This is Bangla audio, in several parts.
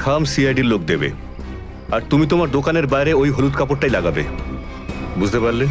খাম সিআইডির লোক দেবে, আর তুমি তোমার দোকানের বাইরে ওই হলুদ কাপড়টাই লাগাবে। বুঝতে পারলে?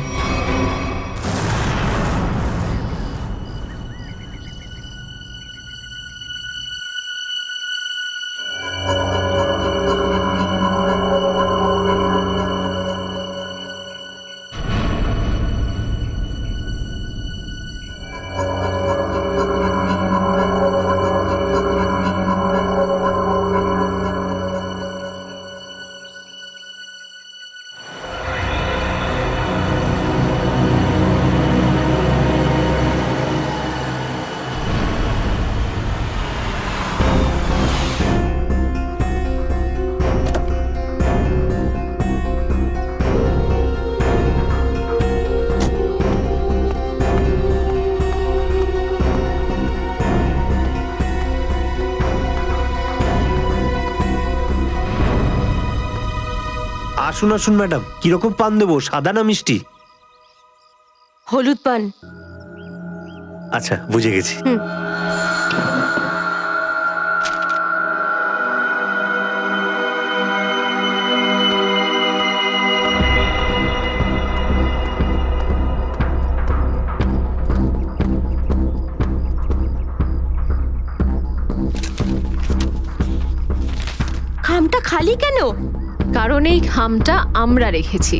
আসুন আসুন ম্যাডাম, কিরকম পান দেবো, সাদা না মিষ্টি? হলুদ পান। আচ্ছা, বুঝে গেছি। খামটা খালি কেন? কারণ এই খামটা আমরা রেখেছি।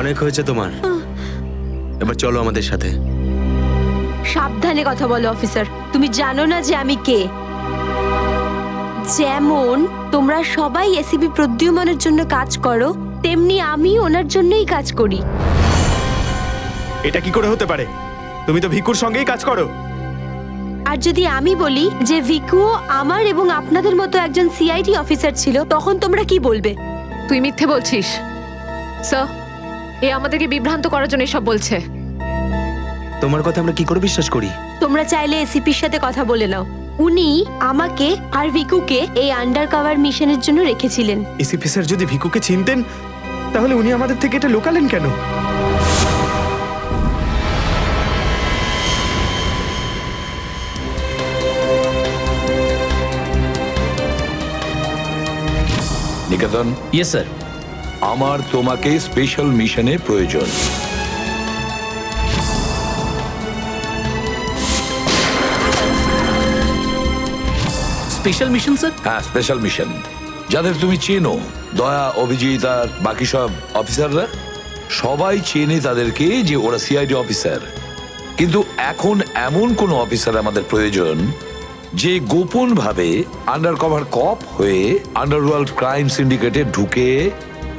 অনেক হয়েছে তোমার, এবার চলো আমাদের সাথে। সাবধানে কথা বলো অফিসার। তুমি জানো না যে আমি কে? যেমন তোমরা সবাই এসিপি প্রদ্যুম্নের জন্য কাজ করো, তেমনি আমি ওনার জন্যই কাজ করি। এটা কি করে হতে পারে? তুমি তো ভিকুর সঙ্গেই কাজ করো। আর যদি আমি বলি যে ভিকুও আমার এবং আপনাদের মতো একজন সিআইডি অফিসার ছিল, তখন তোমরা কি বলবে? তুই মিথ্যে বলছিস স্যার। এ আমাদেরকে বিভ্রান্ত করার জন্য সব বলছে। তোমার কথা আমরা কি করে বিশ্বাস করি? তোমরা চাইলে এসিপির সাথে কথা বলে নাও। উনি আমাকে আর ভিকুকে এই আন্ডার কভার মিশনের জন্য রেখেছিলেন। এসিপি স্যার যদি ভিকুকে চিনতেন তাহলে উনি আমাদের থেকে এটা লোকালেন কেন? নিকেতন, ইয়েস স্যার। আমার তোমাকে স্পেশাল মিশনে প্রয়োজন। Special mission sir? হ্যাঁ, স্পেশাল মিশন। যাদের তুমি চেনো, দয়া, অভিজিৎ আর বাকি সব অফিসাররা সবাই চেনে তাদেরকে যে ওরা সিআইডি অফিসার। কিন্তু এখন এমন কোন অফিসার আমাদের প্রয়োজন যে গোপন ভাবে আন্ডার কভার কপ হয়ে আন্ডারওয়ার্ল্ড ক্রাইম সিন্ডিকেটে ঢুকে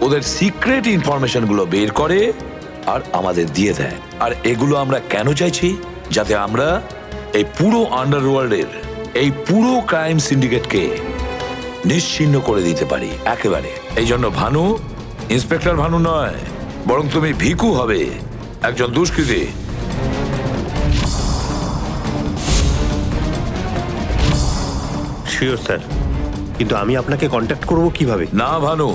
ওদের সিক্রেট ইনফরমেশন গুলো বের করে আর আমাদের দিয়ে দেয়। আর এগুলো আমরা কেন চাইছি? যাতে আমরা এই পুরো আন্ডারওয়ার্ল্ডের এই পুরো ক্রাইম সিন্ডিকেটকে নিশ্চিহ্ন করে দিতে পারি একেবারে। এই জন্য ভানু ইন্সপেক্টর ভানু নয়, বরং তুমি ভিকু হবে, একজন দুষ্কৃতী। Sure sir. কিন্তু আমি আপনাকে কন্ট্যাক্ট করব কিভাবে? না ভানু,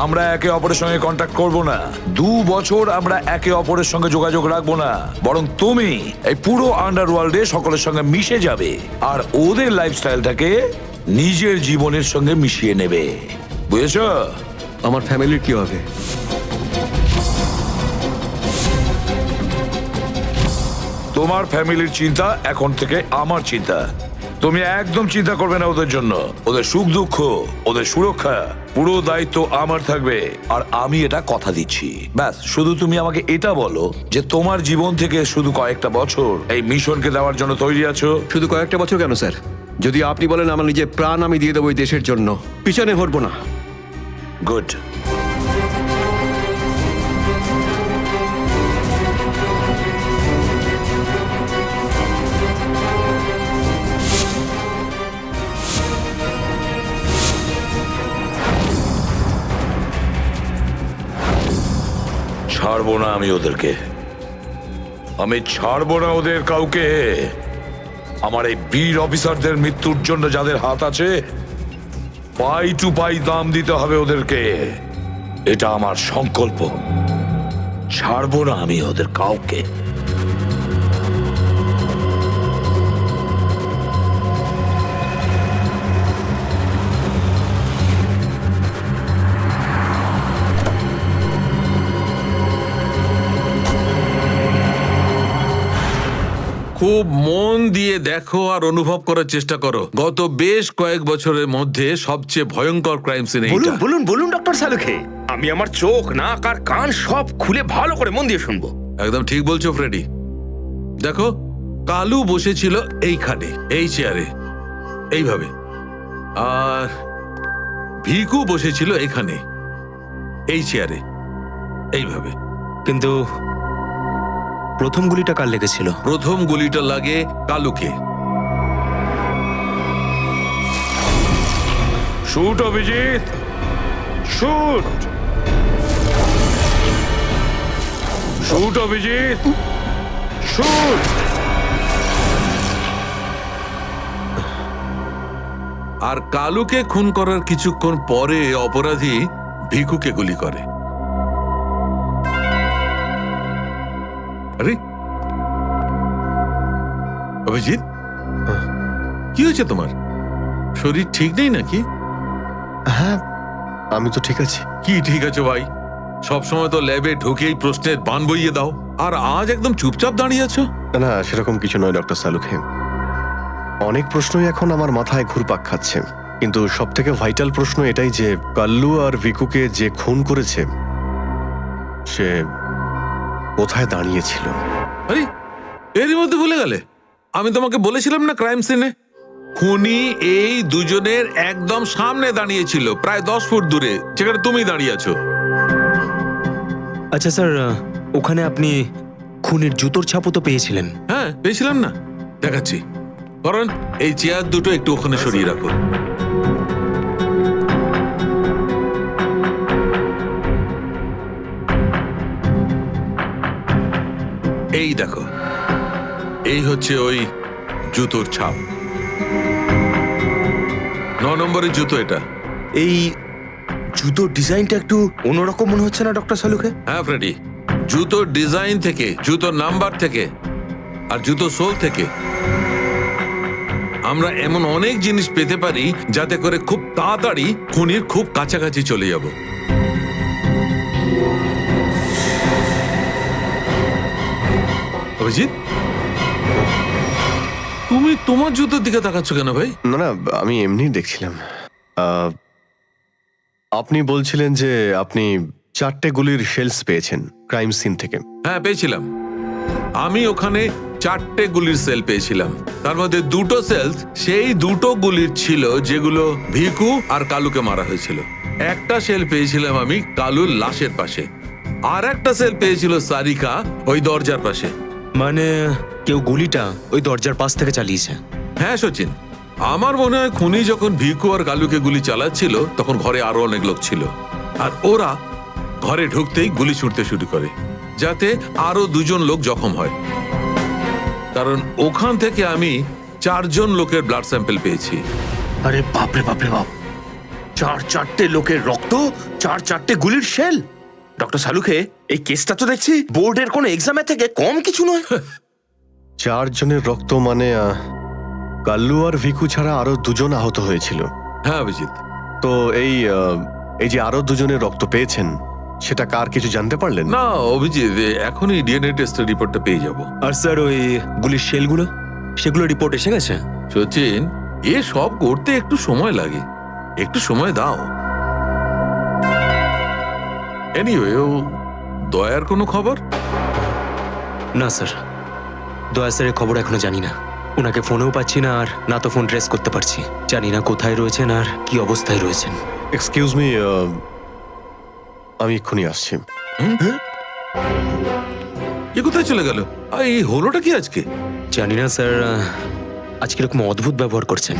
আমরা একে অপরের সঙ্গে কন্ট্যাক্ট করব না। 2 বছর আমরা একে অপরের সঙ্গে যোগাযোগ রাখবো না, বরং তুমি এই পুরো আন্ডারওয়ার্ল্ডে সকলের সঙ্গে মিশে যাবে আর ওদের লাইফস্টাইলটাকে নিজের জীবনের সঙ্গে মিশিয়ে নেবে। বুঝেছো? আমার ফ্যামিলির কি হবে? তোমার ফ্যামিলির চিন্তা এখন থেকে আমার চিন্তা। তুমি একদম চিন্তা করবে না ওদের জন্য। ওদের সুখ দুঃখ, ওদের সুরক্ষা, পুরো দায়িত্ব আমার থাকবে। আর আমি এটা কথা দিচ্ছি। ব্যাস, শুধু তুমি আমাকে এটা বলো যে তোমার জীবন থেকে শুধু কয়েকটা বছর এই মিশনকে দেওয়ার জন্য তৈরি আছো। শুধু কয়েকটা বছর কেন স্যার? যদি আপনি বলেন আমার নিজের প্রাণ আমি দিয়ে দেবো এই দেশের জন্য, পিছনে হটবো না। গুড। ছাড়বো না আমি ওদেরকে। আমি ছাড়বো না ওদের কাউকে। আমার এই বীর অফিসারদের মৃত্যুর জন্য যাদের হাত আছে, পাই টু পাই দাম দিতে হবে ওদেরকে। এটা আমার সংকল্প। ছাড়বো না আমি ওদের কাউকে। খুব মন দিয়ে দেখো আর অনুভব করার চেষ্টা করো। গত বেশ কয়েক বছরের মধ্যে সবচেয়ে ভয়ঙ্কর ক্রাইম সিন বলুন এইটা। বলুন বলুন ডক্টর সালুখে, আমি আমার চোখ, নাক আর কান সব খুলে ভালো করে মন দিয়ে শুনবো। একদম ঠিক বলছো ফ্রেডি। দেখো, কালু বসেছিল এইখানে, এই চেয়ারে, এইভাবে। আর ভিকু বসেছিল এখানে, এই চেয়ারে, এইভাবে। কিন্তু প্রথম গুলিটা কার লেগেছিল? প্রথম গুলিটা লাগে কালুকে। Shoot Abhijit, shoot. Shoot Abhijit, shoot. আর কালুকে খুন করার কিছুক্ষণ পরে অপরাধী ভিকুকে গুলি করে। আরে অভিজিৎ, কি হয়েছে তোমার? শরীর ঠিক নেই নাকি? হ্যাঁ, আমি তো ঠিক আছি। কি ঠিক আছে ভাই? সবসময় তো ল্যাবে ঢুকেই প্রশ্নের বান বইয়ে দাও, আর আজ একদম চুপচাপ দাঁড়িয়ে আছো। না, সেরকম কিছু নয় ডক্টর সালুখে। অনেক প্রশ্নই এখন আমার মাথায় ঘুরপাক খাচ্ছে, কিন্তু সব থেকে ভাইটাল প্রশ্ন এটাই যে কাল্লু আর ভিকুকে যে খুন করেছে সে কোথায় দাঁড়িয়েছিল। আরে এরই মধ্যে ভুলে গেলে? আমি তোমাকে বলেছিলাম না ক্রাইম সিনে খুনি এই দুজনের একদম সামনে দাঁড়িয়েছিল, প্রায় 10 ফুট দূরে, যেখানে তুমি দাঁড়িয়ে আছো। আচ্ছা স্যার, ওখানে আপনি খুনের জুতোর ছাপও তো পেয়েছিলেন। হ্যাঁ পেয়েছিলাম না, দেখাচ্ছি। কারণ এই চেয়ার দুটো একটু ওখানে সরিয়ে রাখো। এই দেখো, এই হচ্ছে ওই জুতোর ছাপ। 9 নম্বরের জুতো এটা। এই জুতোর ডিজাইনটা একটু অন্যরকম মনে হচ্ছে না ডক্টর সালুকে? হ্যাঁ ফ্রেডি, জুতোর ডিজাইন থেকে, জুতোর নাম্বার থেকে আর জুতো সোল থেকে আমরা এমন অনেক জিনিস পেতে পারি যাতে করে খুব তাড়াতাড়ি খুনির খুব কাছাকাছি চলে যাব। অভিজিৎ, তুমি তোমার জুতোর দিকে তাকাচ্ছ কেন ভাই? না না, আমি এমনি দেখছিলাম। আপনি বলছিলেন যে আপনি 4টে গুলির শেলস পেয়েছেন ক্রাইম সিন থেকে। হ্যাঁ পেয়েছিলাম। আমি ওখানে 4টে গুলির সেল পেয়েছিলাম। তার মধ্যে 2টো সেল সেই 2টো গুলির ছিল যেগুলো ভিকু আর কালুকে মারা হয়েছিল। একটা সেল পেয়েছিলাম আমি কালুর লাশের পাশে, আর একটা সেল পেয়েছিল সারিকা ওই দরজার পাশে। মানে কেউ গুলিটা ওই দরজার পাশ থেকে চালিয়েছে? হ্যাঁ সচিন, আমার মনে হয় খুনি যখন ভিকু আর কালুকে গুলি চালাচ্ছিল তখন ঘরে আরো অনেক লোক ছিল, আর ওরা ঘরে ঢুকতেই গুলি ছুটতে শুরু করে যাতে আরো 2জন লোক জখম হয়। কারণ ওখান থেকে আমি 4জন লোকের ব্লাড স্যাম্পল পেয়েছি। আরে বাপরে বাপরে বাপ, 4 লোকের রক্ত, 4 গুলির শেল। ডক্টর সালুকে, এই কেসটা তো দেখছি বোর্ডের কোনো এক্সামের থেকে কম কিছু নয়। 4 জনের রক্ত মানে কাল্লু আর ভিকু ছাড়া আরো 2জন আহত হয়েছিল। হ্যাঁ অভিজিৎ। তো এই যে আরো 2জনের রক্ত পেয়েছেন, সেটা কার কিছু জানতে পারলেন? না অভিজিৎ, এখনই ডিএনএ টেস্টের রিপোর্টটা পেয়ে যাব। আর স্যার ওই গুলির শেলগুলো, সেগুলো রিপোর্ট এসে গেছে? সচিন, এ সব করতে একটু সময় লাগে, একটু সময় দাও। এনিওয়ে, ও দয়ার কোনো খবর? না স্যার, দয়া স্যারের খবর এখনো জানি না। ওনাকে ফোনেও পাচ্ছি না, আর না তো ফোন ট্রেস করতে পারছি। জানি না কোথায় রয়েছেন আর কি অবস্থায় রয়েছেন। এক্সকিউজ মি, আমি এক্ষুনি আসছি। এ কোথায় চলে গেল? এই হলোটা কি আজকে? জানি না স্যার, আজকে এরকম অদ্ভুত ব্যবহার করছেন।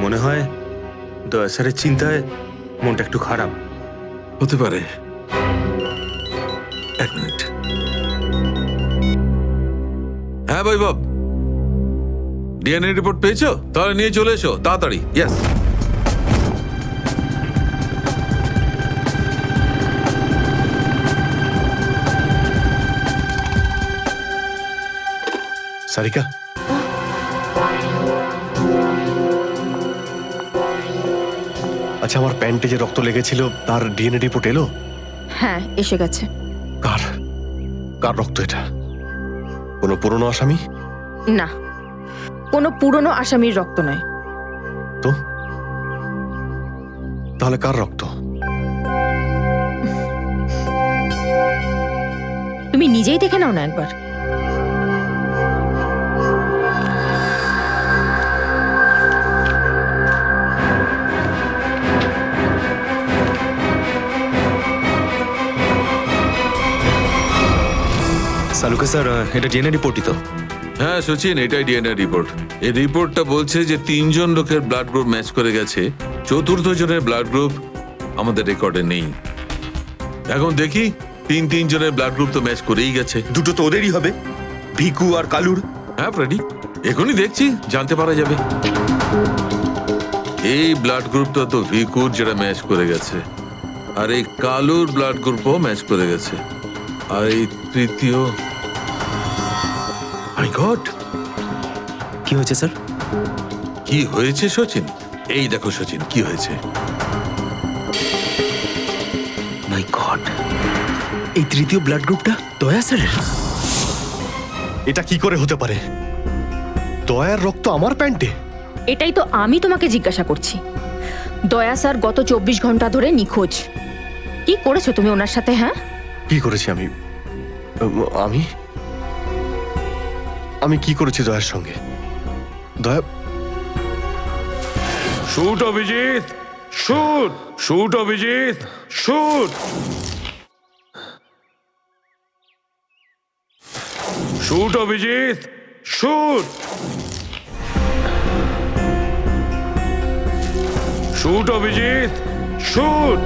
মনে হয় দয়া স্যারের চিন্তায় মনটা একটু খারাপ। হতে পারে। 1 মিনিট। হ্যাঁ বৈভব, ডিএনএ রিপোর্ট পেয়েছো? তাহলে নিয়ে চলে এসো তাড়াতাড়ি। ইয়েস। সারিকা, আচ্ছা, আমার প্যান্টে যে রক্ত লেগেছিল তার ডিএনএ রিপোর্ট এলো? হ্যাঁ এসে গেছে। কার কার রক্ত এটা? কোনো পুরনো আসামি? না, কোনো পুরনো আসামির রক্ত নয়। তো তাহলে কার রক্ত? তুমি নিজেই দেখে নাও না একবার। সালুকে স্যার, এটা ডিএনএ রিপোর্টই তো? হ্যাঁ সচিন, এটাই ডিএনএ রিপোর্ট। এই রিপোর্টটা বলছে যে 3জন লোকের ব্লাড গ্রুপ ম্যাচ করে গেছে, 4র্থ জনের ব্লাড গ্রুপ আমাদের রেকর্ডে নেই। এখন দেখি 3 জনের ব্লাড গ্রুপ তো ম্যাচ করেই গেছে। 2টো তো ওদেরই হবে, ভিকু আর কালুর। হ্যাঁ ফ্রেডি, এখনই দেখছি, জানতে পারা যাবে। এই ব্লাড গ্রুপটা তো ভিকুর যেটা ম্যাচ করে গেছে, আর এই কালুর ব্লাড গ্রুপও ম্যাচ করে গেছে, আর এই তৃতীয়। মাই গড, কি হয়েছে স্যার? কি হয়েছে সচিন? এই দেখো সচিন, কি হয়েছে। মাই গড, এই তৃতীয় ব্লাড গ্রুপটা দয়া স্যারের? এটা কি করে হতে পারে? দয়ার রক্ত আমার প্যান্টে? এটাই তো আমি তোমাকে জিজ্ঞাসা করছি। দয়া স্যার গত 24 ঘন্টা ধরে নিখোঁজ। কি করেছো তুমি ওনার সাথে? হ্যাঁ, কি করেছি আমি? আমি আমি কি করেছি দয়ার সঙ্গে? দয়া, shoot Abhijit, shoot, shoot Abhijit, shoot, shoot Abhijit, shoot, shoot Abhijit, shoot.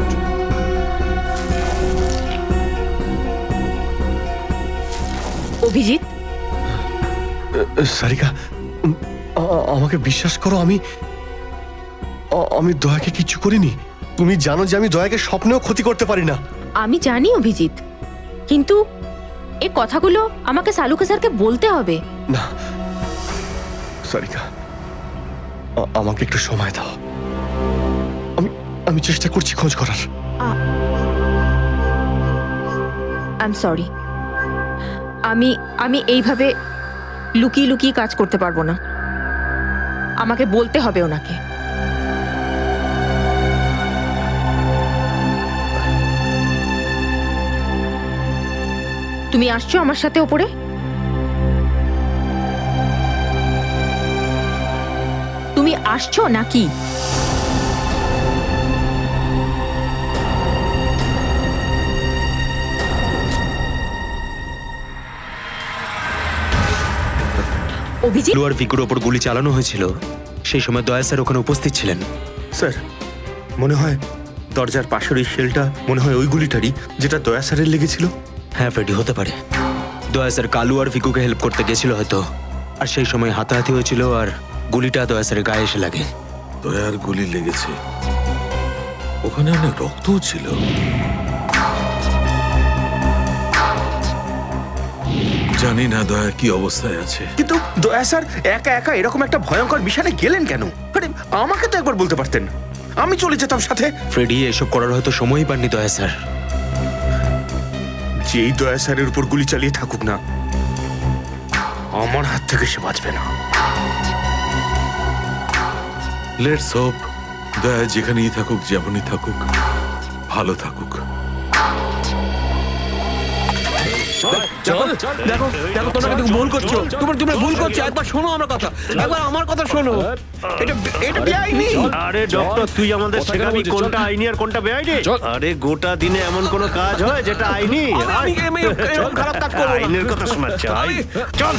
Abhijit, Sarika, আমাকে বিশ্বাস করো, আমি দয়াকে কিচ্ছু করিনি। তুমি জানো যে আমি দয়াকে স্বপ্নেও ক্ষতি করতে পারি না। আমি জানি অভিজিৎ, কিন্তু এই কথাগুলো আমাকে সালুকে স্যারকে বলতে হবে। না সারিকা, আমাকে একটু সময় দাও। আমি চেষ্টা করছি খোঁজ করার। আই এম সরি, আমি এইভাবে লুকিয়ে লুকিয়ে কাজ করতে পারবো না। আমাকে বলতে হবে ওনাকে। তুমি আসছো আমার সাথে ওপরে? তুমি আসছো নাকি? অভিজিৎ, কাল্লু আর ভিকুর ওপর গুলি চালানো হয়েছিল, সেই সময় দয়া স্যার ওখানে উপস্থিত ছিলেন। স্যার, মনে হয় দরজার পাশের ওই শেলটা মনে হয় ওই গুলিটারই, যেটা দয়া স্যারের লেগেছিল। হ্যাঁ ফ্রেডি, হতে পারে। দয়া স্যার কালু আর ভিকুকে হেল্প করতে গেছিল হয়তো, আর সেই সময় হাতাহাতি হয়েছিল আর গুলিটা দয়া স্যারের গায়ে এসে লাগে। দয়ার গুলি লেগেছে, ওখানে অনেক রক্তও ছিল। জানি না দয়া কি অবস্থায় আছে। কিন্তু দয়া স্যার একা একা এরকম একটা ভয়ঙ্কর বিষয়ে গেলেন কেন? আরে আমাকে তো একবার বলতে পারতেন, আমি চলে যেতাম সাথে। ফ্রেডি, এসব করার হয়তো সময়ই পাননি দয়া স্যার। যেই দয়া স্যারের উপর গুলি চালিয়ে থাকুক না, আমার হাত থেকে সে বাঁচবে না। লেটস হোপ দয়া যেখানেই থাকুক, যেমনই থাকুক, ভালো থাকুক। দেখো দেখো, তোমরা কিন্তু ভুল করছো। তোমরা ভুল করছো। একবার শোনো আমার কথা, একবার আমার কথা শোনো। এটা বেআইনি। আরে ডক্টর, তুই আমাদের শেখাবি কোনটা আইনি আর কোনটা বেআইনি? আরে গোটা দিনে এমন কোন কাজ হয় যেটা আইনি? আমি এরকম খারাপ কাজ করবো না। আইনের কথা শোনাচ্ছে। চল।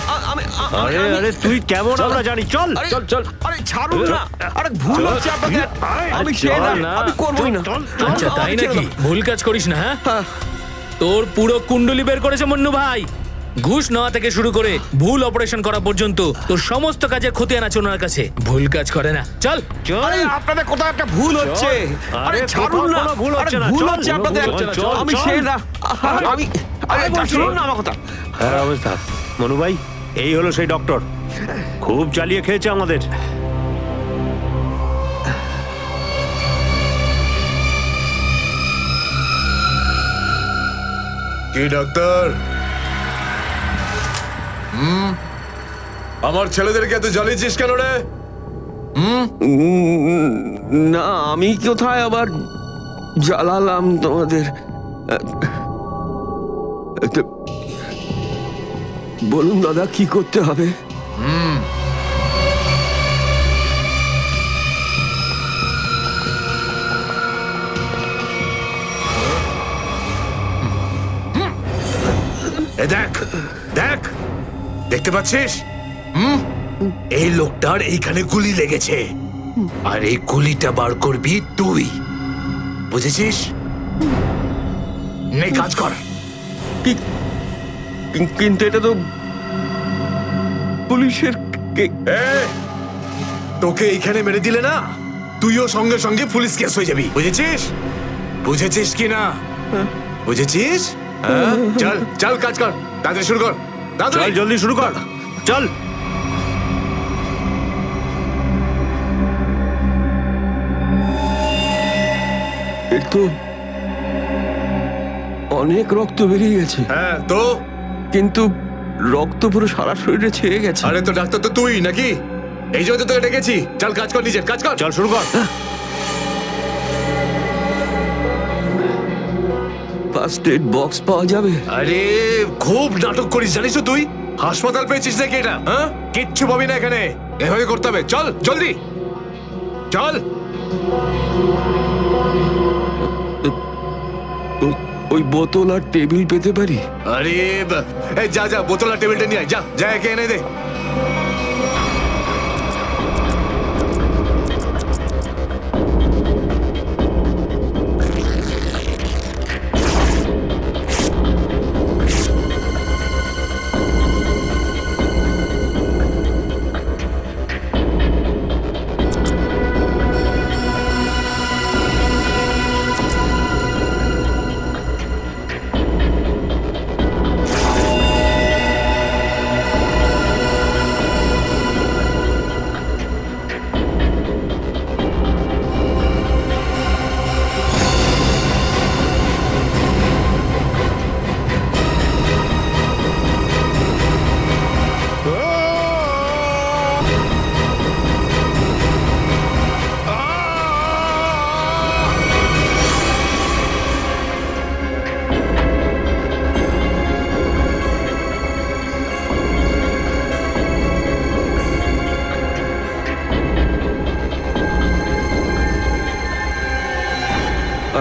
আরে আরে তুই কেমন আমরা জানি। চল চল চল। আরে ছাড়ুন না। আরে ভুল হচ্ছে আপনাদের। আমি চাই না, আমি করবই না। আচ্ছা তাই নাকি? ভুল কাজ করিস না। হ্যাঁ, তোর পুরো কুণ্ডলি বের করেছে মন্নু ভাই। ঘুষ নেওয়া থেকে শুরু করে ভুল অপারেশন করা পর্যন্ত তোর সমস্ত কাজের খতিয়ান আছে ওনার কাছে। ভুল কাজ করে না। চল। আরে আপনাদের কোথাও একটা ভুল হচ্ছে। আরে ছাড়ুন না। ভুল হচ্ছে না। ভুল হচ্ছে আপনাদের। আমি চাই না। আমি আরে ছাড়ুন না আমার কথা। হ্যাঁ অবস্থা মনু ভাই, এই হলো সেই ডক্টর, খুব চালিয়ে খেয়েছে আমাদের। কি ডাক্তার? আমার ছেলেদেরকে এত জ্বালিয়েছিস কেন রে? না, আমি কোথায় আবার জ্বালালাম তোমাদের? বলুন দাদা, কি করতে হবে? দেখ দেখ, দেখতে পাচ্ছিস? এই লোকটার এইখানে গুলি লেগেছে, আর এই গুলিটা বার করবি তুই, বুঝেছিস? নে কাজ কর। কিন্তু এটা তো পুলিশের। তোকে এইখানে মেরে দিলে না, তুইও সঙ্গে সঙ্গে পুলিশ কেস হয়ে যাবি, বুঝেছিস? বুঝেছিস কি না? বুঝেছিস? চল চল, কাজ কর, তাড়াতাড়ি শুরু কর। চল জলদি শুরু কর, চল। এর তো অনেক রক্ত বেরিয়ে গেছে। হ্যাঁ তো, কিন্তু রক্ত পুরো সারা শরীরে ছেয়ে গেছে। আরে তো ডাক্তার তো তুই নাকি? এই জন্য তো তোকে ডেকেছি। চল কাজ কর, নিজের কাজ কর। চল শুরু কর। ফার্স্ট এড বক্স পাওয়া যাবে? আরে খুব নাটক করিস জানিস তো তুই। হাসপাতাল পেয়েছিস নাকি এটা? হ্যাঁ, কিচ্ছু পাবি না এখানে। এভাবে করতে হবে। চল জলদি চল। ওই বোতল আর টেবিল পেতে পারি? আরে এই যা যা, বোতল আর টেবিলটা নিয়ে আয়, যা যা, একে এনে দে।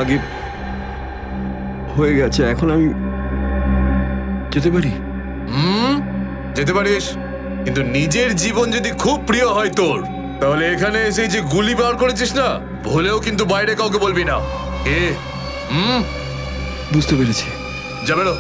আগে হয়ে গেছে, এখন আমি যেতে পারি? যেতে পারিস, কিন্তু নিজের জীবন যদি খুব প্রিয় হয় তোর, তাহলে এখানে এসে যে গুলি বার করেছিস না, ভুলেও কিন্তু বাইরে কাউকে বলবি না। এ বুঝতে পেরেছি। যা বেরো।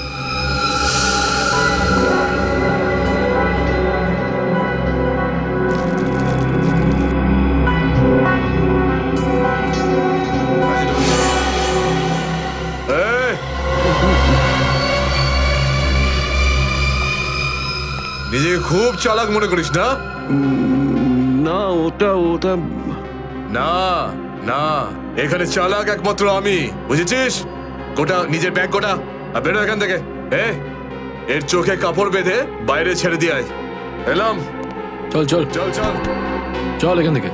নিজেকে খুব চালাক মনে করিস না? না, ওটা না না, এখানে চালাক একমাত্র আমি, বুঝেছিস? গোটা নিজের ব্যাগ গোটা, আর বেরো এখান থেকে। এর চোখে কাপড় বেঁধে বাইরে ছেড়ে দিয়ে আয়। এলাম। চল চল চল চল চল এখান থেকে।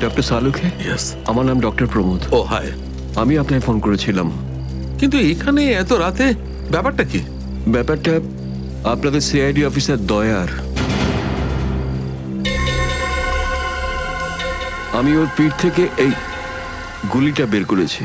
ডক্টর সালুখে? ইয়েস। আমার নাম ডক্টর প্রমোদ। ও হাই। আমি আপনাকে ফোন করেছিলাম। কিন্তু এখানে এত রাতে ব্যাপারটা কি? ব্যাপারটা আপনাদের সিআইডি অফিসার দয়ার। আমি ওর পিঠ থেকে এই গুলিটা বের করেছি।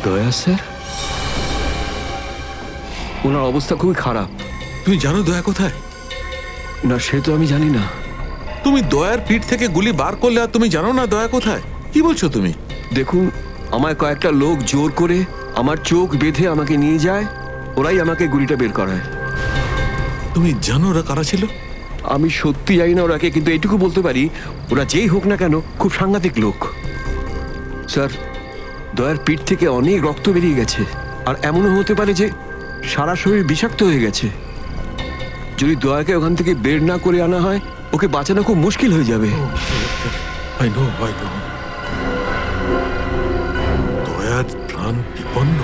দয়া স্যার, ওনার অবস্থা খুবই খারাপ। তুমি জানো দয়া কোথায়? না, সে তো আমি জানি না। তুমি দয়ার পিঠ থেকে গুলি বার করলে আর তুমি জানো না দয়া কোথায়? কি বলছো তুমি? দেখুন, আমায় কয়েকটা লোক জোর করে আমার চোখ বেঁধে আমাকে নিয়ে যায়, ওরাই আমাকে গুলিটা বের করায়। তুমি জানো ওরা কারা ছিল? আমি সত্যি জানি না ওরাকে, কিন্তু এইটুকু বলতে পারি ওরা যেই হোক না কেন খুব সাংঘাতিক লোক। স্যার, দয়ার পিঠ থেকে অনেক রক্ত বেরিয়ে গেছে, আর এমনও হতে পারে যে সারা শরীর বিষাক্ত হয়ে গেছে। যদি দয়াকে ওখান থেকে বের না করে আনা হয়, ওকে বাঁচানো খুব মুশকিল হয়ে যাবে। দয়ার প্রাণ বিপন্ন।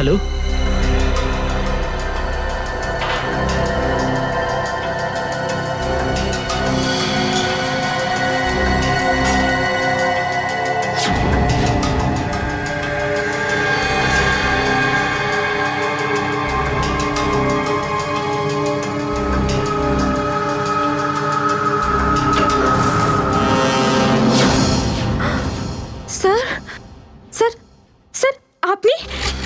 হ্যালো? স্যার স্যার স্যার আপনি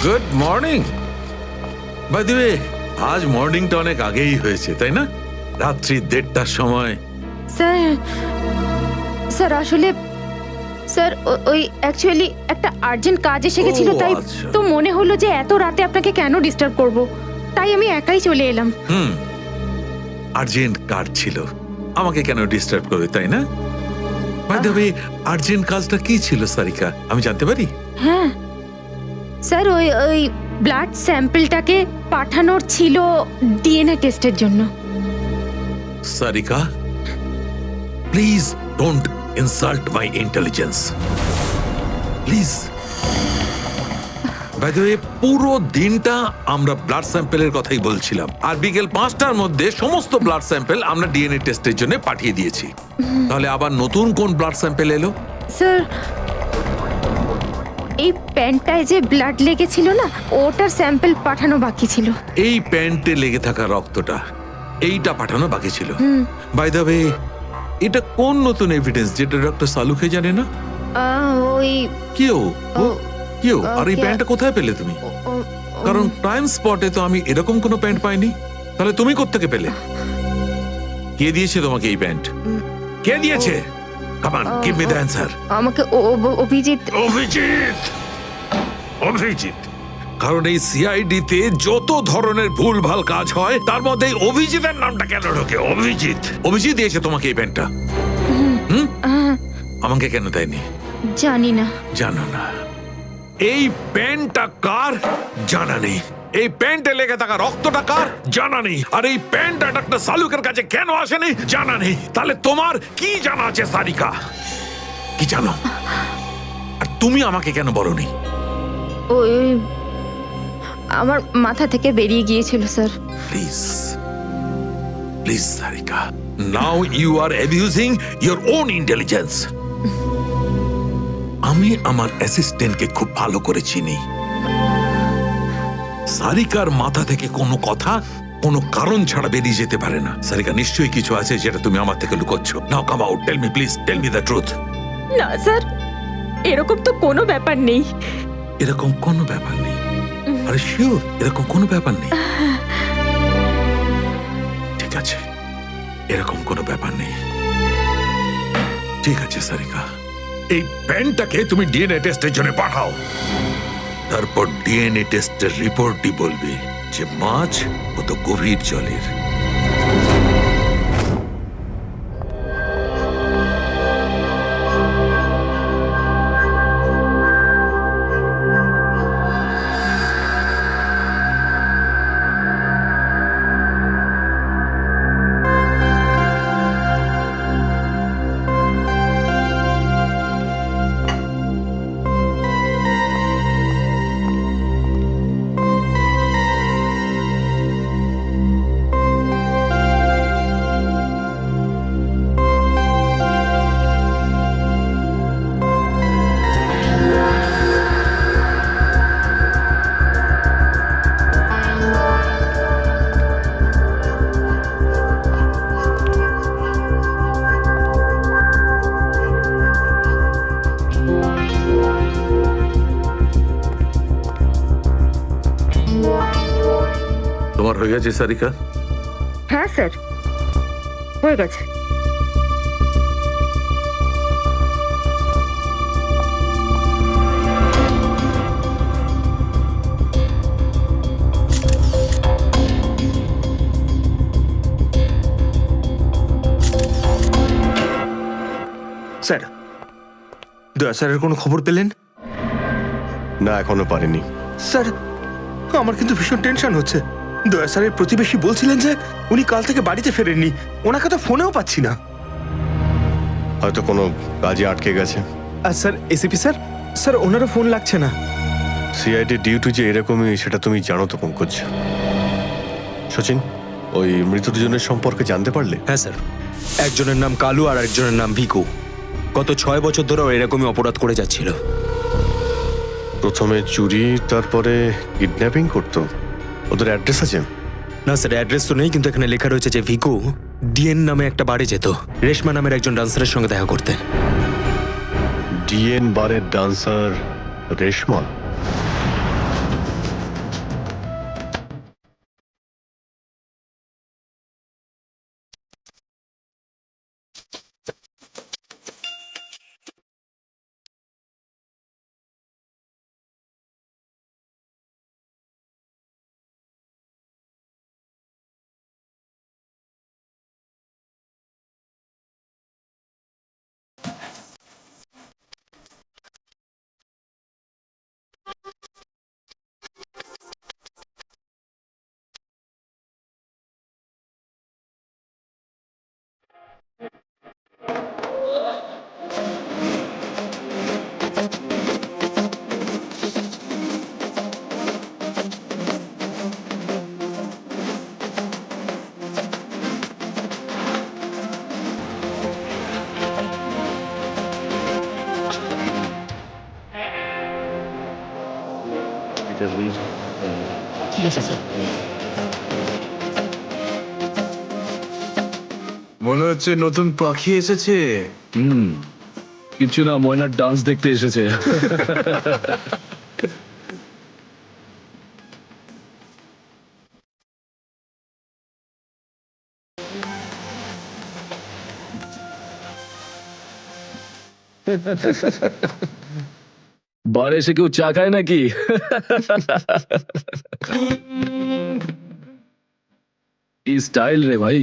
good morning. By the way, আজ মর্নিংটা অনেক আগেই হয়েছে, তাই না? রাত্রি 1:30টার সময়। স্যার স্যার আসলে স্যার ওই অ্যাকচুয়ালি একটা আর্জেন্ট কাজ এসে গেছিল, ও, তাই আচ্ছা। তো মনে হলো যে এত রাতে আপনাকে কেন ডিস্টার্ব করব, তাই আমি একাই চলে এলাম। আর্জেন্ট কাজ ছিল, আমাকে কেন ডিস্টার্ব করবে, তাই না? বাই দ্য ওয়ে, আর্জেন্ট কাজটা কি ছিল সারিকা, আমি জানতে পারি? হ্যাঁ স্যার, ওই ওই ব্লাড স্যাম্পলটাকে পাঠানোর ছিল ডিএনএ টেস্টের জন্য। Sarika, please don't insult my intelligence, please. By the way, পুরো দিনটা আমরা ব্লাড স্যাম্পেলের কথাই বলছিলাম, আর বিকেল 5টার মধ্যে সমস্ত ব্লাড স্যাম্পেল আমরা ডিএনএ টেস্টের জন্য পাঠিয়ে দিয়েছি। তাহলে আবার নতুন কোন ব্লাড স্যাম্পেল এলো? স্যার এই প্যান্টটায় যে ব্লাড লেগেছিল না, ওটার স্যাম্পল পাঠানো বাকি ছিল। এই প্যান্টে লেগে থাকা রক্তটা, এইটা পাঠানো বাকি ছিল। বাই দ্য ওয়ে, এটা কোন নতুন এভিডেন্স যেটা ডক্টর সালুখে জানে না? ওই কেউ ও- কেউ আর এই কে- প্যান্টটা কোথায় পেলে তুমি? কারণ ক্রাইম স্পটে তো আমি এরকম কোনো প্যান্ট পাইনি। তাহলে তুমি কোত্থেকে পেলে? কে দিয়েছে তোমাকে এই প্যান্ট? কে দিয়েছে? Come on, give me the answer. আমাকে অভিজিৎ। অভিজিৎ, অভিজিৎ। কারণ এই সিআইডি তে যত ধরনের ভুলভাল কাজ হয় তার মধ্যে এই অভিজিতের নামটা কেন ঢোকে? অভিজিৎ, অভিজিৎ দিয়েছে তোমাকে এই প্যান্টটা? আমাকে কেন দেয়নি? জানি না। জানো না? এই প্যান্টটা কার জানা নেই, এই প্যান্টে লেগে থাকা রক্তটা কার জানা নেই, আর এই প্যান্টটা ডাক্তার সালুকের কাছে কেন আসেনি জানা নেই। তাহলে তোমার কি জানা আছে সারিকা? কি জানো? আর তুমি আমাকে কেন বলনি? ওই আমার মাথা থেকে বেরিয়ে গিয়েছিল sir. Please, please Sarika, now you are abusing your own intelligence. আমি আমার অ্যাসিস্ট্যান্টকে খুব ভালো করে চিনি। সারিকার মাথা থেকে কোনো কথা কোনো কারণ ছাড়া বেরিয়ে যেতে পারে না। সারিকা, নিশ্চয়ই কিছু আছে যেটা তুমি আমার থেকে লুকোচ্ছ। Now come out, tell me please, tell me the truth. না স্যার, এরকম তো কোনো ব্যাপার নেই। এরকম কোনো ব্যাপার নেই? আরে শিওর, এরকম কোনো ব্যাপার নেই? ঠিক আছে, এরকম কোনো ব্যাপার নেই। ঠিক আছে সারিকা, এই প্যান্টটাকে তুমি ডিএনএ টেস্টের জন্য পাঠাও। তারপর ডিএনএ টেস্টের রিপোর্টই বলবে যে মাছ কত গভীর জলের। তোমার হয়ে গেছে সারিকা? হ্যাঁ স্যার, হয়ে গেছে। স্যার, দয়া স্যারের কোনো খবর পেলেন? না, এখনো পারিনি। স্যার, আমার কিন্তু ভীষণ টেনশন হচ্ছে। দয়া স্যারের প্রতিবেশী বলছিলেন যে উনি কাল থেকে বাড়িতে ফেরেননি, ওনাকে তো ফোনেও পাচ্ছি না। হয়তো কোনো কাজে আটকে গেছে। স্যার, এসিপি স্যার, স্যার ওনারও ফোন লাগছে না। সিআইডি ডিউটি যে এরকমই সেটা তুমি জানো তো পঙ্কজ। সচিন, ওই মৃত দুজনের সম্পর্কে জানতে পারলে? হ্যাঁ স্যার, একজনের নাম কালু আর একজনের নাম ভিকু। গত 6 বছর ধরে ও এরকমই অপরাধ করে যাচ্ছিল। প্রথমে চুরি, তারপরে কিডন্যাপিং করতো। ওদের অ্যাড্রেস আছে? না স্যার, অ্যাড্রেস তো নেই, কিন্তু এখানে লেখা রয়েছে যে ভিকু ডিএন নামে একটা বারে যেত রেশমা নামের একজন ডান্সারের সঙ্গে দেখা করতে। ডিএন বারের ডান্সার রেশমা? মনে হচ্ছে নতুন পাখি এসেছে। কিছু না, ময়নার ডান্স দেখতে এসেছে। বারে এসে কেউ চা খায় নাকি? কি স্টাইল রে ভাই।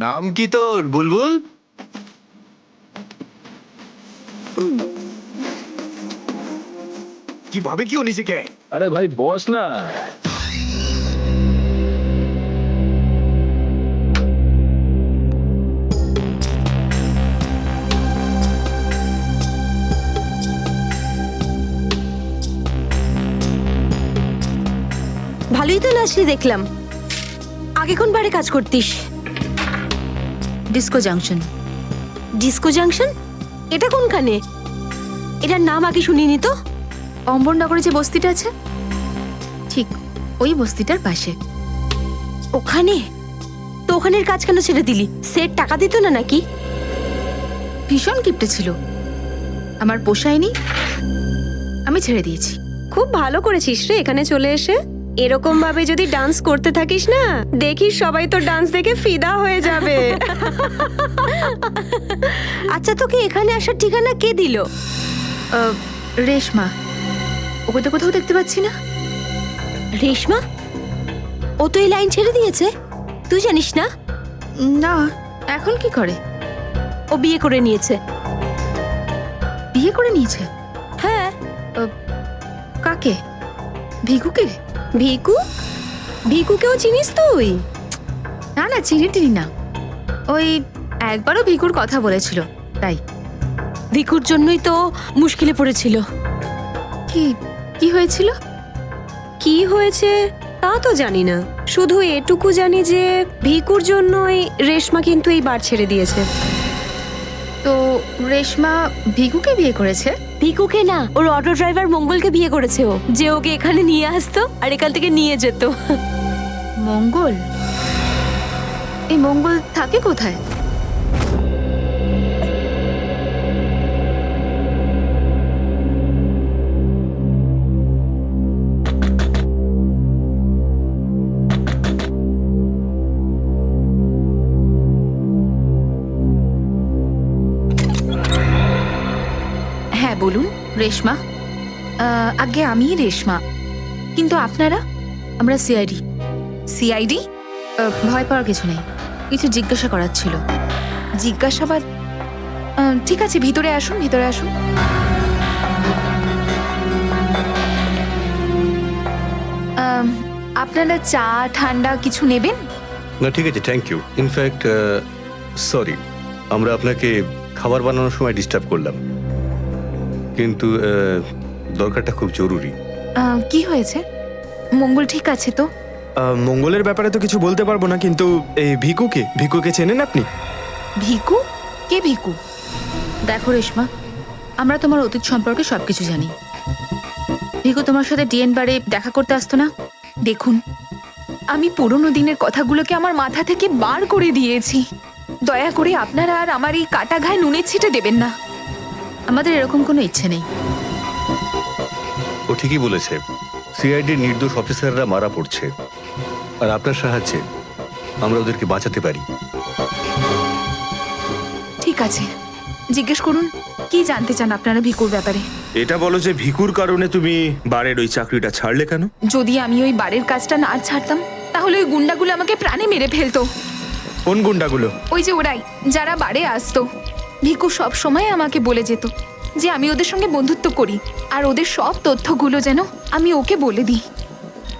নাম কি তোর, বুলবুল? কিভাবে কি ও নিজেকে? আরে ভাই বস না। ভালোই তো নাচলি দেখলাম। আগে কোন বারে কাজ করতিস? Disco junction. Disco junction? এটা কোনখানে? এটার নাম আগে শুনিনি তো। অম্বরনগরে যে বস্তিটা আছে, ঠিক ওই বস্তিটার পাশে। ওখানে? তো ওখানের কাজ কেন ছেড়ে দিলি? সেট টাকা দিত না নাকি? ভীষণ কিপটে ছিল, আমার পোষায়নি, আমি ছেড়ে দিয়েছি। খুব ভালো করেছিস রে এখানে চলে এসে। এরকম ভাবে যদি ডান্স করতে থাকিস না, দেখিস সবাই তো ডান্স দেখে ফিদা হয়ে যাবে। আচ্ছা, তোকে এখানে আসার ঠিকানা কে দিল? রেশমা। ওকে তো কোথাও দেখতে পাচ্ছি না। রেশমা? ও তো এই লাইন ছেড়ে দিয়েছে, তুই জানিস না? না, এখন কি করে? ও বিয়ে করে নিয়েছে। বিয়ে করে নিয়েছে? হ্যাঁ। কাকে? ভিকুকে? ভিকু? ভিকুকেও চিনিস তুই? না না, চিনি না। ওই একবারও ভিকুর কথা বলেছিল, তাই। ভিকুর জন্যই তো মুশকিলে পড়েছিল। কি কি হয়েছিল? কি হয়েছে তা তো জানি না, শুধু এটুকু জানি যে ভিকুর জন্যই রেশমা কিন্তু এই বার ছেড়ে দিয়েছে। তো রেশমা ভিকুকে বিয়ে করেছে? ভিকুকে না, ওর অটো ড্রাইভার মঙ্গলকে বিয়ে করেছে ও, যে ওকে এখানে নিয়ে আসতো আর এখান থেকে নিয়ে যেত। মঙ্গল? এই মঙ্গল থাকে কোথায়? হ্যাঁ বলুন। রেশমা? আগে আমি রেশমা, কিন্তু আপনারা? আমরা সিআইডি। সিআইডি? ভয় পাওয়ার কিছু নেই, কিছু জিজ্ঞাসা করার ছিল। জিজ্ঞাসাবাদ? ঠিক আছে, ভিতরে আসুন, ভিতরে আসুন। আপনারা চা ঠান্ডা কিছু নেবেন? না ঠিক আছে, থ্যাংক ইউ। ইনফ্যাক্ট সরি, আমরা আপনাকে খাবার বানানোর সময় ডিস্টার্ব করলাম, কিন্তু দরকারটা খুব জরুরি। কি হয়েছে? মঙ্গল ঠিক আছে তো? মঙ্গলের ব্যাপারে তো কিছু বলতে পারবো না, কিন্তু এই ভিকুকে চেনেন আপনি? ভিকু? কে ভিকু? দেখো রেশমা, আমরা তোমার অতীত সম্পর্কে সবকিছু জানি। ভিকু তোমার সাথে ডিএন বারে দেখা করতে আসতো না? দেখুন, আমি পুরনো দিনের কথাগুলোকে আমার মাথা থেকে বার করে দিয়েছি। দয়া করে আপনারা আর আমার এই কাটা ঘায়ে নুনের ছিটে দেবেন না। আমাদের এরকম কোনো ইচ্ছে নেই। ও ঠিকই বলেছে, সিআইডির নির্দোষ অফিসাররা মারা পড়ছে, আর আপনার সাহায্যে আমরা ওদেরকে বাঁচাতে পারি। ঠিক আছে, জিজ্ঞেস করুন কি জানতে চান আপনারা ভিকুর ব্যাপারে। এটা বলো যে ভিকুর কারণে তুমি বারের ওই চাকরিটা ছাড়লে কেন? যদি আমি ওই বাড়ির কাজটা না ছাড়তাম তাহলে ওই গুন্ডাগুলো আমাকে প্রাণে মেরে ফেলতো। কোন গুন্ডাগুলো? ওই যে ওরাই, যারা বাড়ে আসতো। ভিকু সব সময় আমাকে বলে যেত যে আমি ওদের সঙ্গে বন্ধুত্ব করি আর ওদের সব তথ্যগুলো যেন আমি ওকে বলে দিই।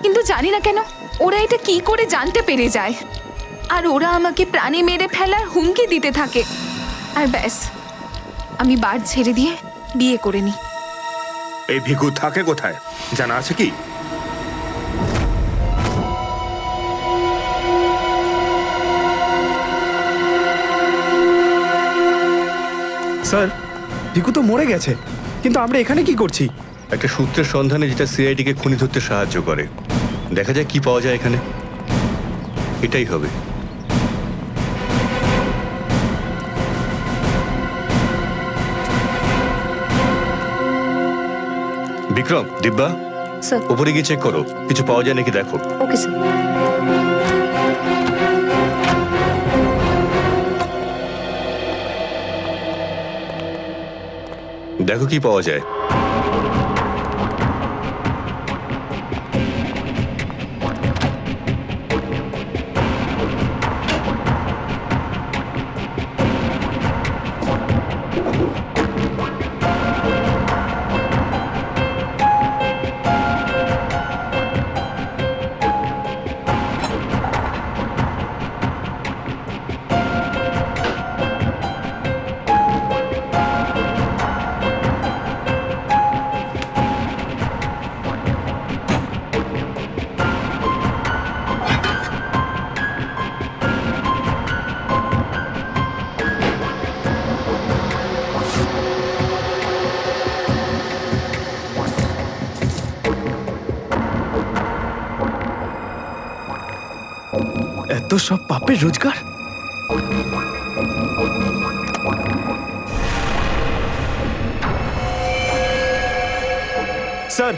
কিন্তু জানি না কেন ওরা এটা কি করে জানতে পেরে যায়, আর ওরা আমাকে প্রাণে মেরে ফেলার হুমকি দিতে থাকে। আর ব্যাস, আমি বার ছেড়ে দিয়ে বিয়ে করে নিই। এই ভিকু থাকে কোথায় জানা আছে কি? স্যার, ভিকু তো মরে গেছে, কিন্তু আমরা এখানে কি করছি? একটা সূত্রের সন্ধানে যেটা সিআইডিকে খুনি ধরতে সাহায্য করে। দেখা যায় কি পাওয়া যায় এখানে, এটাই হবে। বিক্রম, দিব্যা, স্যার। উপরে গিয়ে চেক করো, কিছু পাওয়া যায় নাকি দেখো। Okay sir. দেখো কি পাওয়া যায়। এত সব পাপের রোজগার! স্যার,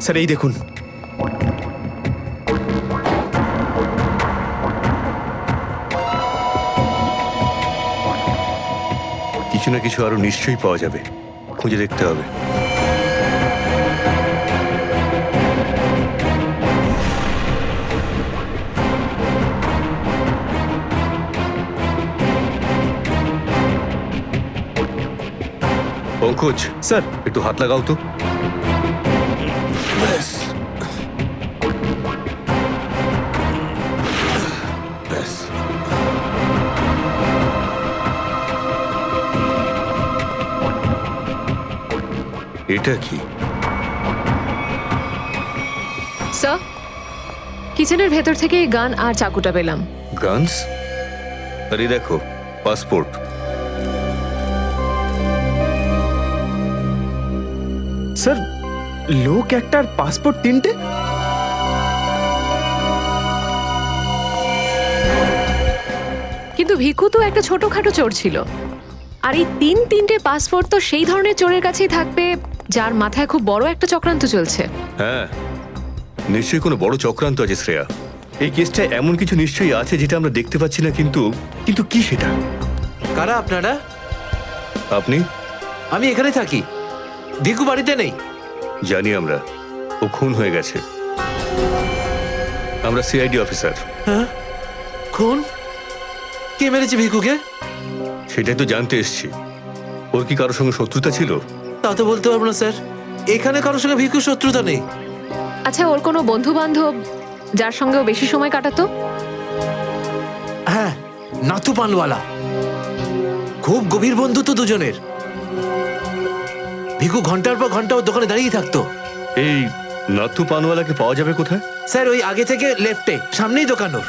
স্যার এই দেখুন। কিছু না কিছু আরো নিশ্চয়ই পাওয়া যাবে, খুঁজে দেখতে হবে। পঙ্কজ, স্যার একটু হাত লাগাও তো। এটা কি? স্যার, কিচেনের ভেতর থেকে এই গান আর চাকুটা পেলাম। গানস? আরে দেখো, পাসপোর্ট। স্যার, লোক একটার পাসপোর্ট তিনটে? কিন্তু ভিকু তো একটা ছোটখাটো চোর ছিল, আর এই তিনটে পাসপোর্ট তো সেই ধরনের চোরের কাছেই থাকবে যার মাথায় খুব বড় একটা চক্রান্ত চলছে। হ্যাঁ, নিশ্চয়ই কোনো বড় চক্রান্ত আছে শ্রেয়া। এই কেসটা এমন কিছু নিশ্চয়ই আছে যেটা আমরা দেখতে পাচ্ছি না, কিন্তু কিন্তু কি সেটা? কারা আপনারা? আপনি? আমি এখানে থাকি, ভিকু বাড়িতে নেই। জানি আমরা, ও খুন হয়ে গেছে। আমরা সিআইডি অফিসার। হ্যাঁ? খুন? কে মেরেছে ভিকুকে? সেটাই তো জানতে এসছি। ওর কি কারোর সঙ্গে শত্রুতা ছিল? তা তো বলতে পারবো না স্যার, এখানে কারোর সঙ্গে ভিকু শত্রুতা নেই। আচ্ছা, ওর কোনো বন্ধু বান্ধব যার সঙ্গে ও বেশি সময় কাটাতো? হ্যাঁ, নাথু পানওয়ালা। খুব গভীর বন্ধু তো দুজনের। ভিকু ঘন্টার পর ঘন্টা ওর দোকানে দাঁড়িয়ে থাকতো। এই নাথু পানওয়ালাকে পাওয়া যাবে কোথায়? স্যার ওই আগে থেকে লেফটে, সামনেই দোকান ওর।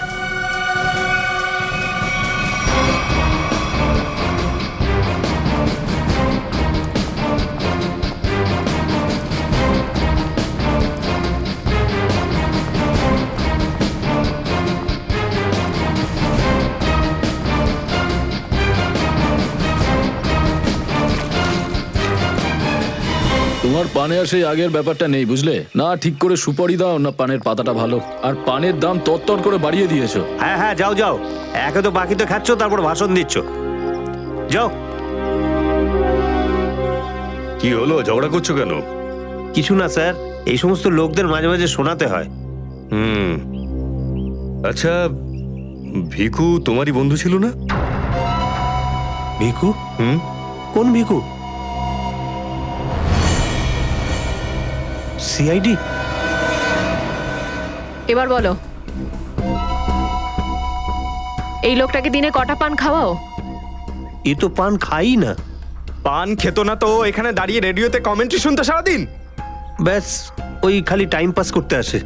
তোমার পানে আর সেই আগের ব্যাপারটা নেই, বুঝলে না? ঠিক করে সুপারি দাও না পানের পাতাটা ভালো, আর পানের দাম তরতর করে বাড়িয়ে দিয়েছো। হ্যাঁ হ্যাঁ, যাও যাও, একে তো বাকিতে খাচ্ছ, তারপর ভাষণ দিচ্ছ। যাও। কি হলো, ঝগড়া করছো কেন? কিছু না স্যার, এই সমস্ত লোকদের মাঝে মাঝে শোনাতে হয়। আচ্ছা, ভিকু তোমারই বন্ধু ছিল না? ভিকু? কোন ভিকু? সিআইডি? এবার বলো, এই লোকটাকে দিনে কটা পান খাওয়াও? এ তো পান খাই না। পান খেত না তো এখানে দাঁড়িয়ে রেডিওতে কমেন্ট্রি শুনতো সারাদিন। ব্যাস, ওই খালি টাইম পাস করতে আসে।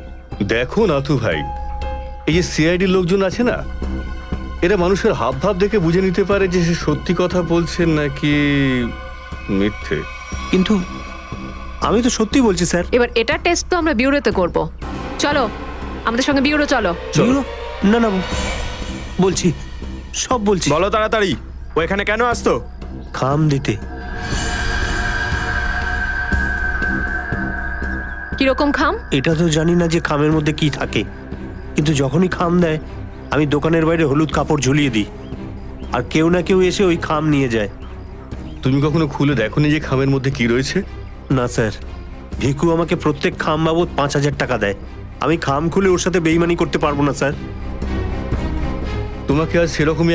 দেখো নাথু ভাই, এই যে সিআইডি লোকজন আছে না, এরা মানুষের হাব ভাব দেখে বুঝে নিতে পারে যে সে সত্যি কথা বলছেন নাকি মিথ্যে। কিন্তু আমি তো সত্যি বলছি স্যার। এবার এটা টেস্ট তো আমরা বিউরোতে করব। চলো আমাদের সঙ্গে বিউরো চলো। চলো। না না, বলছি, সব বলছি। বলো তাড়াতাড়ি, ও এখানে কেন আসতো? খাম দিতে। কিরকম খাম? এটা তো জানি না যে খামের মধ্যে কি থাকে, কিন্তু যখনই খাম দেয় আমি দোকানের বাইরে হলুদ কাপড় ঝুলিয়ে দিই, আর কেউ না কেউ এসে ওই খাম নিয়ে যায়। তুমি কখনো খুলে দেখোনি যে খামের মধ্যে কি রয়েছে? না স্যার, ভিকু আমাকে প্রত্যেক খাম বাবদ 5,000 টাকা দেয়। আমি খাম খুলে ওর সাথে বেইমানি করতে পারবো না স্যার। তোমাকে আজ সেরকমই